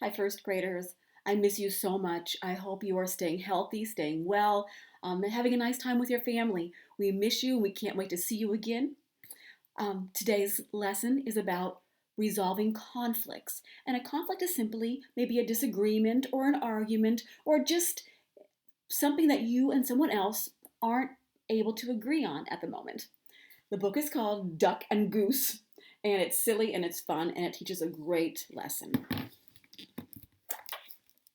Hi, first graders. I miss you so much. I hope you are staying healthy, staying well, and having a nice time with your family. We miss you and we can't wait to see you again. Today's lesson is about resolving conflicts. And a conflict is simply maybe a disagreement or an argument or just something that you and someone else aren't able to agree on at the moment. The book is called Duck and Goose, and it's silly and it's fun and it teaches a great lesson.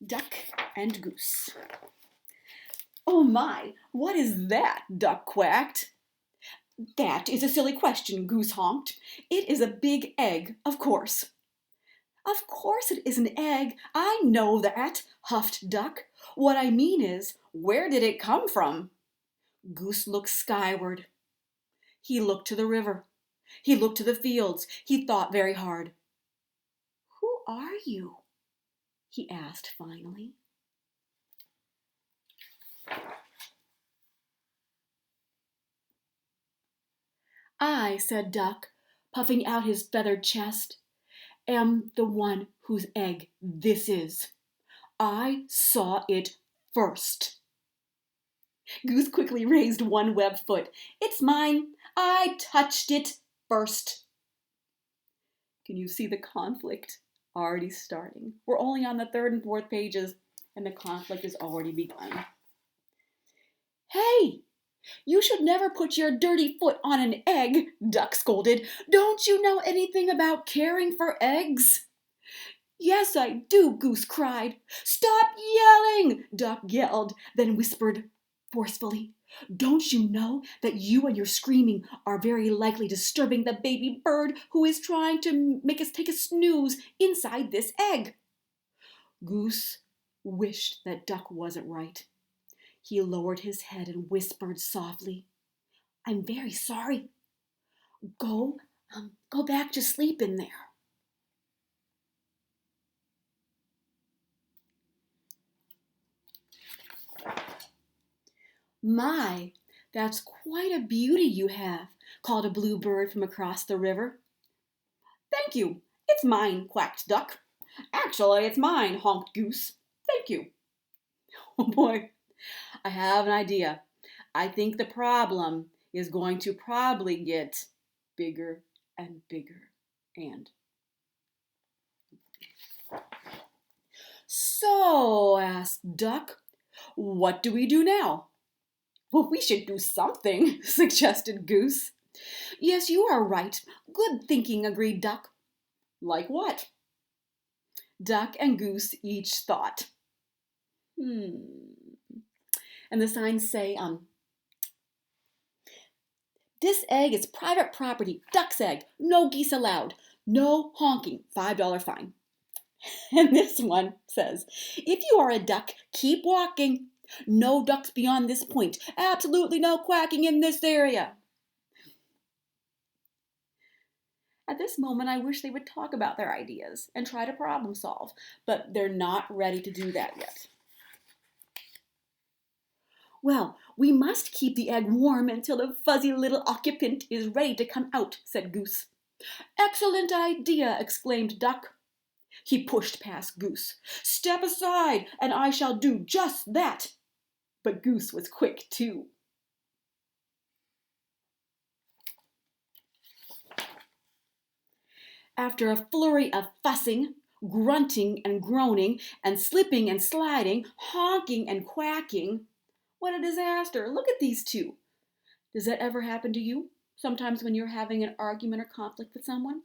Duck and Goose. "Oh my, what is that?" Duck quacked. "That is a silly question," Goose honked. "It is a big egg, of course." "Of course it is an egg. I know that," huffed Duck. "What I mean is, where did it come from?" Goose looked skyward. He looked to the river. He looked to the fields. He thought very hard. "Who are you?" he asked finally. "I," said Duck, puffing out his feathered chest, "am the one whose egg this is. I saw it first." Goose quickly raised one web foot. "It's mine. I touched it first." Can you see the conflict already starting? We're only on the third and fourth pages, and the conflict has already begun. "Hey! You should never put your dirty foot on an egg," Duck scolded. "Don't you know anything about caring for eggs?" "Yes, I do," Goose cried. "Stop yelling!" Duck yelled, then whispered forcefully. "Don't you know that you and your screaming are very likely disturbing the baby bird who is trying to make us take a snooze inside this egg?" Goose wished that Duck wasn't right. He lowered his head and whispered softly, "I'm very sorry. Go, go back to sleep in there." "My, that's quite a beauty you have," called a bluebird from across the river. "Thank you. It's mine," quacked Duck. "Actually, it's mine," honked Goose. "Thank you." Oh boy, I have an idea. I think the problem is going to probably get bigger and bigger and "So," asked Duck, "what do we do now?" "Well, we should do something," suggested Goose. "Yes, you are right. Good thinking," agreed Duck. "Like what?" Duck and Goose each thought. And the signs say, "This egg is private property. Duck's egg. No geese allowed. No honking. $5 fine." And this one says, "If you are a duck, keep walking. No ducks beyond this point. Absolutely no quacking in this area." At this moment, I wish they would talk about their ideas and try to problem solve, but they're not ready to do that yet. "Well, we must keep the egg warm until the fuzzy little occupant is ready to come out," said Goose. "Excellent idea!" exclaimed Duck. He pushed past Goose. "Step aside, and I shall do just that." But Goose was quick too. After a flurry of fussing, grunting and groaning, and slipping and sliding, honking and quacking, what a disaster! Look at these two. Does that ever happen to you? Sometimes when you're having an argument or conflict with someone?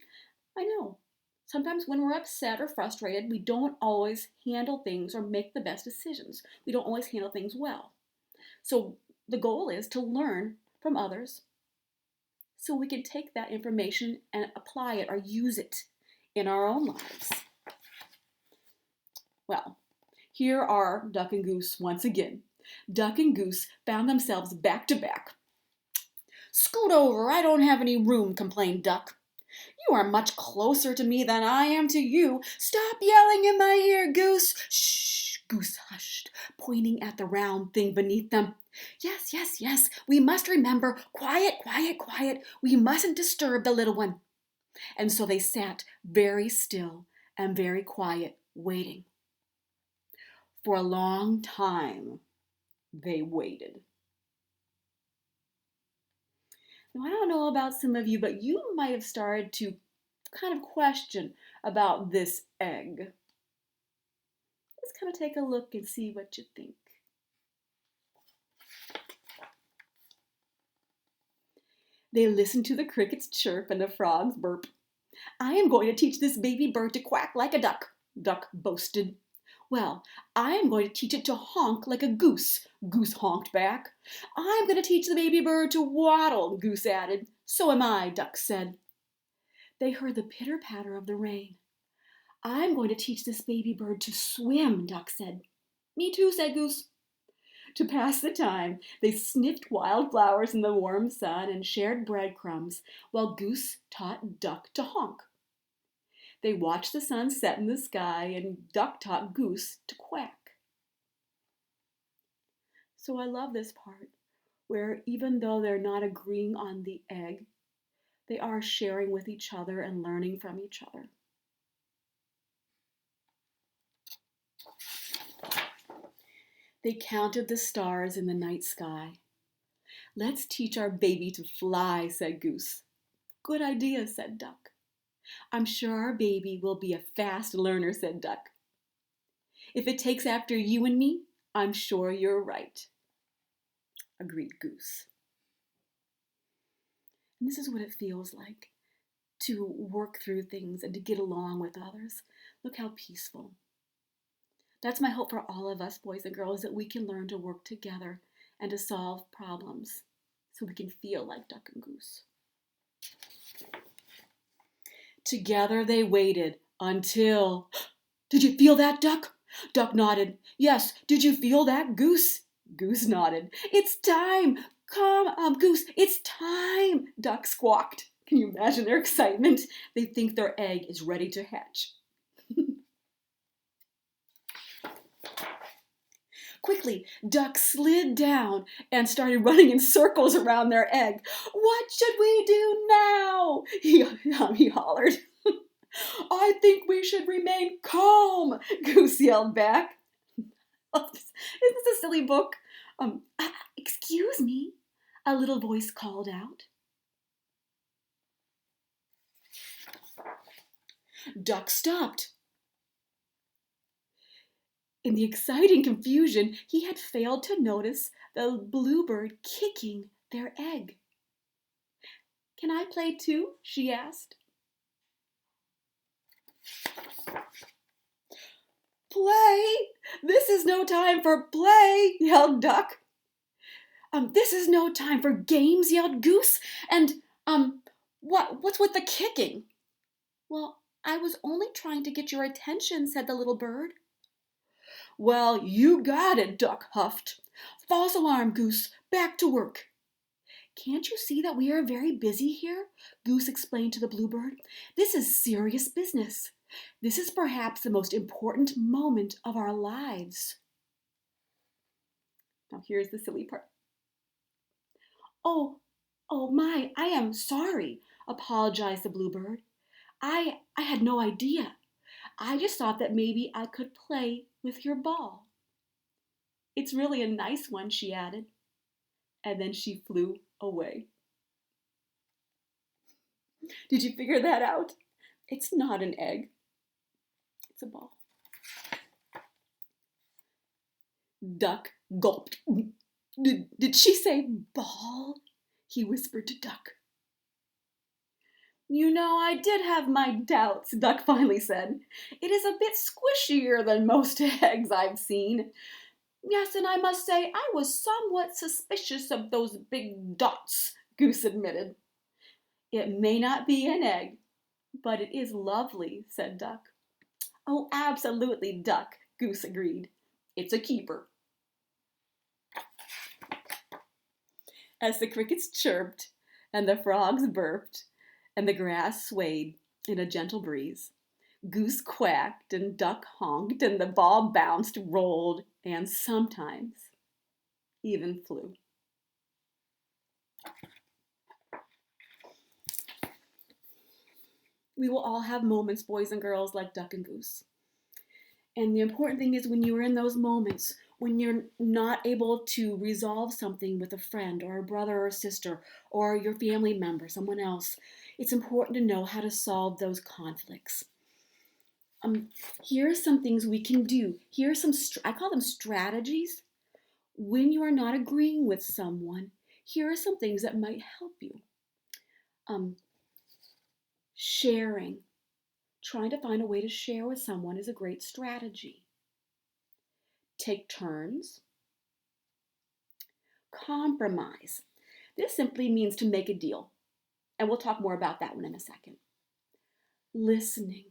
I know. Sometimes when we're upset or frustrated, we don't always handle things or make the best decisions. We don't always handle things well. So the goal is to learn from others so we can take that information and apply it or use it in our own lives. Well, here are Duck and Goose once again. Duck and Goose found themselves back to back. "Scoot over, I don't have any room," complained Duck. "You are much closer to me than I am to you. Stop yelling in my ear, Goose." "Shh," Goose hushed, pointing at the round thing beneath them. "Yes, yes, yes, we must remember. Quiet, quiet, quiet. We mustn't disturb the little one." And so they sat very still and very quiet waiting. For a long time, they waited. Now, I don't know about some of you, but you might have started to kind of question about this egg. Let's kind of take a look and see what you think. They listened to the crickets chirp and the frogs burp. I am going to teach this baby bird to quack like a duck, Duck boasted. Well, I am going to teach it to honk like a goose, Goose honked back. I'm going to teach the baby bird to waddle, Goose added. So am I, Duck said. They heard the pitter-patter of the rain. I'm going to teach this baby bird to swim, Duck said. Me too, said Goose. To pass the time, they sniffed wildflowers in the warm sun and shared breadcrumbs while Goose taught Duck to honk. They watched the sun set in the sky and Duck taught Goose to quack. So I love this part where even though they're not agreeing on the egg, they are sharing with each other and learning from each other. They counted the stars in the night sky. Let's teach our baby to fly, said Goose. Good idea, said Duck. I'm sure our baby will be a fast learner, said Duck. If it takes after you and me, I'm sure you're right, agreed Goose. And this is what it feels like to work through things and to get along with others. Look how peaceful. That's my hope for all of us, boys and girls, that we can learn to work together and to solve problems so we can feel like Duck and Goose. Together they waited until... Did you feel that, Duck? Duck nodded. Yes, did you feel that, Goose? Goose nodded. It's time! Come, Goose, it's time! Duck squawked. Can you imagine their excitement? They think their egg is ready to hatch. Quickly, Duck slid down and started running in circles around their egg. What should we do now? He hollered. I think we should remain calm, Goose yelled back. Isn't this a silly book? Excuse me, a little voice called out. Duck stopped. In the exciting confusion, he had failed to notice the bluebird kicking their egg. Can I play too? She asked. Play? This is no time for play, yelled Duck. This is no time for games, yelled Goose. And, what's with the kicking? Well, I was only trying to get your attention, said the little bird. Well, you got it, Duck huffed. False alarm, Goose. Back to work. Can't you see that we are very busy here? Goose explained to the bluebird. This is serious business. This is perhaps the most important moment of our lives. Now here's the silly part. Oh my, I am sorry, apologized the bluebird. I had no idea. I just thought that maybe I could play with your ball. It's really a nice one, she added. And then she flew away. Did you figure that out? It's not an egg. It's a ball. Duck gulped. Did she say ball? He whispered to Duck. You know, I did have my doubts, Duck finally said. It is a bit squishier than most eggs I've seen. Yes, and I must say I was somewhat suspicious of those big dots, Goose admitted. It may not be an egg, but it is lovely, said Duck. Oh, absolutely, Duck, Goose agreed. It's a keeper. As the crickets chirped and the frogs burped and the grass swayed in a gentle breeze, Goose quacked and Duck honked and the ball bounced, rolled, and sometimes even flew. We will all have moments, boys and girls, like Duck and Goose. And the important thing is when you're in those moments, when you're not able to resolve something with a friend or a brother or a sister or your family member, someone else, it's important to know how to solve those conflicts. Here are some things we can do. Here are some, I call them strategies. When you are not agreeing with someone, here are some things that might help you. Sharing. Trying to find a way to share with someone is a great strategy. Take turns. Compromise. This simply means to make a deal. And we'll talk more about that one in a second. Listening.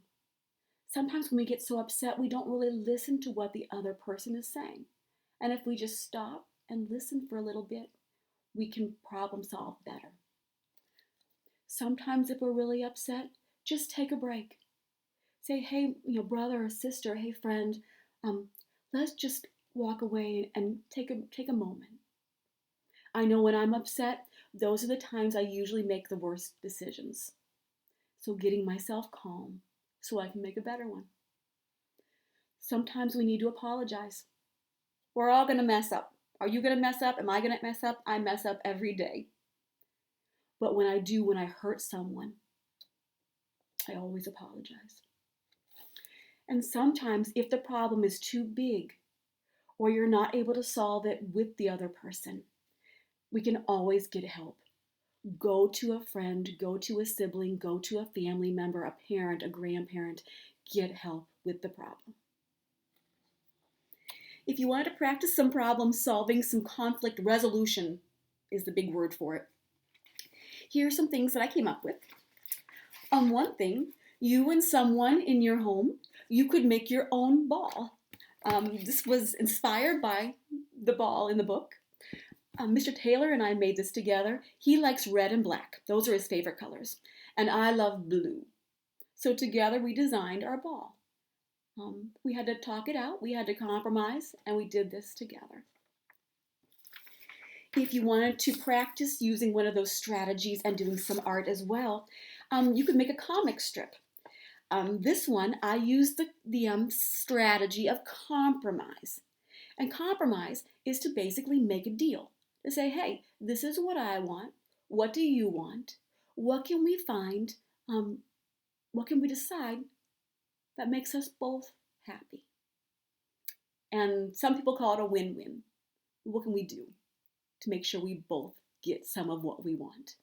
Sometimes when we get so upset, we don't really listen to what the other person is saying. And if we just stop and listen for a little bit, we can problem solve better. Sometimes if we're really upset, just take a break. Say, hey, brother or sister, hey, friend, let's just walk away and take a moment. I know when I'm upset, those are the times I usually make the worst decisions. So getting myself calm so I can make a better one. Sometimes we need to apologize. We're all going to mess up. Are you going to mess up? Am I going to mess up? I mess up every day. But when I hurt someone, I always apologize. And sometimes if the problem is too big or you're not able to solve it with the other person, we can always get help. Go to a friend, go to a sibling, go to a family member, a parent, a grandparent. Get help with the problem. If you wanted to practice some problem solving, some conflict resolution is the big word for it. Here are some things that I came up with. One thing, you and someone in your home, you could make your own ball. This was inspired by the ball in the book. Mr. Taylor and I made this together. He likes red and black. Those are his favorite colors. And I love blue. So together we designed our ball. We had to talk it out, we had to compromise, and we did this together. If you wanted to practice using one of those strategies and doing some art as well, you could make a comic strip. This one, I used the strategy of compromise. And compromise is to basically make a deal. To say, hey, this is what I want. What do you want? What can we find? What can we decide that makes us both happy? And some people call it a win-win. What can we do to make sure we both get some of what we want?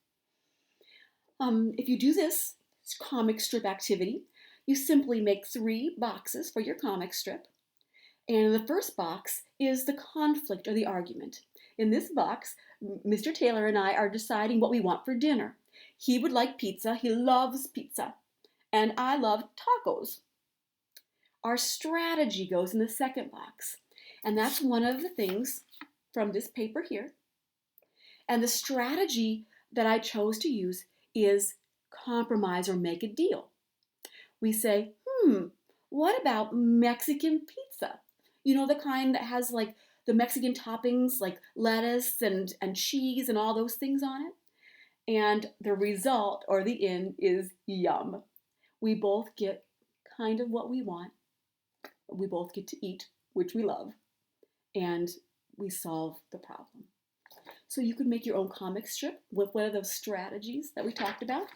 If you do this comic strip activity, you simply make 3 boxes for your comic strip. And in the first box is the conflict or the argument. In this box, Mr. Taylor and I are deciding what we want for dinner. He would like pizza. He loves pizza. And I love tacos. Our strategy goes in the second box. And that's one of the things from this paper here. And the strategy that I chose to use is compromise or make a deal. We say, what about Mexican pizza? You know, the kind that has like the Mexican toppings like lettuce and cheese and all those things on it? And the result or the end is yum. We both get kind of what we want. We both get to eat, which we love. And we solve the problem. So you could make your own comic strip with one of those strategies that we talked about.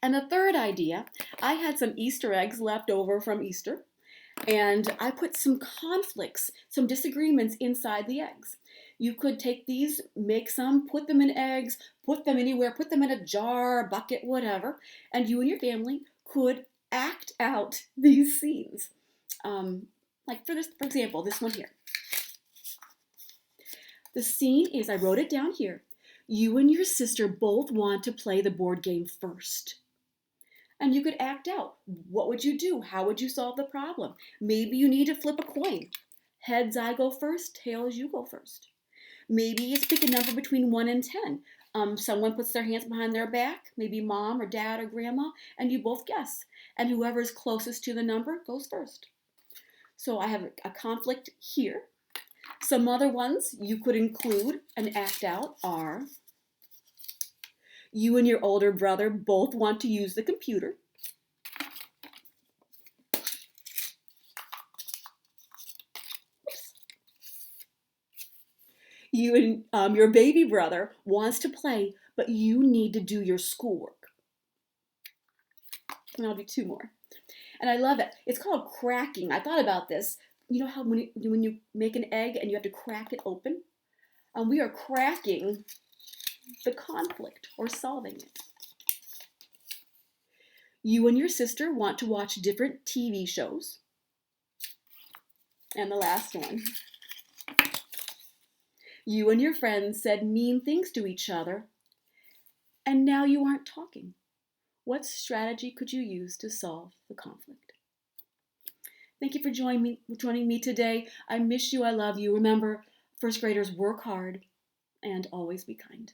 And the third idea, I had some Easter eggs left over from Easter. And I put some conflicts, some disagreements inside the eggs. You could take these, make some, put them in eggs, put them anywhere, put them in a jar, bucket, whatever, and you and your family could act out these scenes. Like for example, this one here. The scene is, I wrote it down here, you and your sister both want to play the board game first. And you could act out. What would you do? How would you solve the problem? Maybe you need to flip a coin. Heads, I go first. Tails, you go first. Maybe it's pick a number between 1 and 10. Someone puts their hands behind their back, maybe mom or dad or grandma, and you both guess. And whoever's closest to the number goes first. So I have a conflict here. Some other ones you could include and act out are you and your older brother both want to use the computer. You and your baby brother wants to play, but you need to do your schoolwork. And I'll do two more. And I love it. It's called cracking. I thought about this. You know how when you make an egg and you have to crack it open? We are cracking the conflict or solving it. You and your sister want to watch different TV shows. And the last one. You and your friends said mean things to each other, and now you aren't talking. What strategy could you use to solve the conflict? Thank you for joining me today. I miss you. I love you. Remember, first graders, work hard and always be kind.